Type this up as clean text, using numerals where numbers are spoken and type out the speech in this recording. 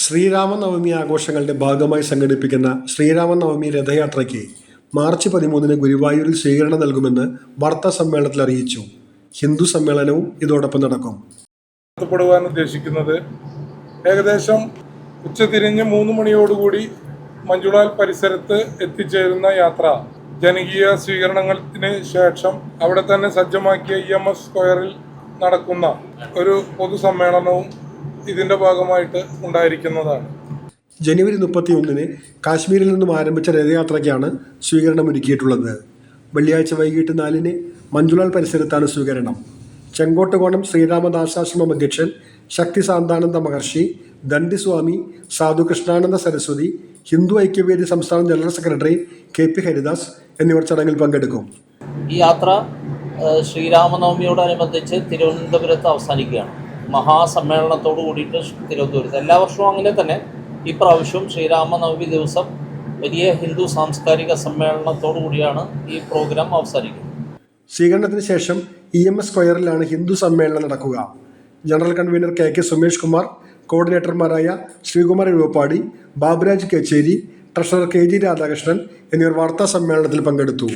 ശ്രീരാമനവമി ആഘോഷങ്ങളുടെ ഭാഗമായി സംഘടിപ്പിക്കുന്ന ശ്രീരാമനവമി രഥയാത്രയ്ക്ക് മാർച്ച് 13-ന് ഗുരുവായൂരിൽ സ്വീകരണം നൽകുമെന്ന് വാർത്താ സമ്മേളനത്തിൽ അറിയിച്ചു. ഹിന്ദു സമ്മേളനവും ഇതോടൊപ്പം നടക്കും. നടത്തപ്പെടുവാൻ ഉദ്ദേശിക്കുന്നത് ഏകദേശം ഉച്ചതിരിഞ്ഞ് 3 മണിയോടുകൂടി മഞ്ജുളാൽ പരിസരത്ത് എത്തിച്ചേരുന്ന യാത്ര ജനകീയ സ്വീകരണത്തിന് ശേഷം അവിടെ തന്നെ സജ്ജമാക്കിയ EMS സ്ക്വയറിൽ നടക്കുന്ന ഒരു പൊതുസമ്മേളനവും ഇതിന്റെ ഭാഗമായിട്ട് ഉണ്ടായിരിക്കുന്നതാണ്. ജനുവരി 31-ന് കാശ്മീരിൽ നിന്നും ആരംഭിച്ച രഥയാത്രയ്ക്കാണ് സ്വീകരണം ഒരുക്കിയിട്ടുള്ളത്. വെള്ളിയാഴ്ച വൈകിട്ട് 4-ന് മഞ്ജുളാൽ പരിസരത്താണ് സ്വീകരണം. ചെങ്കോട്ടുകോണം ശ്രീരാമദാസാശ്രമം അധ്യക്ഷൻ ശക്തി സാന്താനന്ദ മഹർഷി, ദണ്ഡിസ്വാമി, സാധു കൃഷ്ണാനന്ദ സരസ്വതി, ഹിന്ദു ഐക്യവേദി സംസ്ഥാന ജനറൽ സെക്രട്ടറി KP ഹരിദാസ് എന്നിവർ ചടങ്ങിൽ പങ്കെടുക്കും. ഈ യാത്ര ശ്രീരാമനവമിയോടനുബന്ധിച്ച് തിരുവനന്തപുരത്ത് അവസാനിക്കുകയാണ്. മഹാസമ്മേളനത്തോട് കൂടിയിട്ട് തിരുവനന്തപുരത്ത് എല്ലാ വർഷവും അങ്ങനെ തന്നെ ഇപ്രാവശ്യവും ശ്രീരാമനവമി ദിവസം വലിയ ഹിന്ദു സാംസ്കാരിക സമ്മേളനത്തോടു കൂടിയാണ് ഈ പ്രോഗ്രാം അവസാനിക്കുന്നത്. സ്വീകരണത്തിന് ശേഷം EMS സ്ക്വയറിലാണ് ഹിന്ദു സമ്മേളനം നടക്കുക. General convener KK Sumesh Kumar, കോർഡിനേറ്റർമാരായ ശ്രീകുമാർ എഴുവപ്പാടി, ബാബുരാജ് കേച്ചേരി, ട്രഷറർ KG രാധാകൃഷ്ണൻ എന്നിവർ വാർത്താ സമ്മേളനത്തിൽ പങ്കെടുത്തു.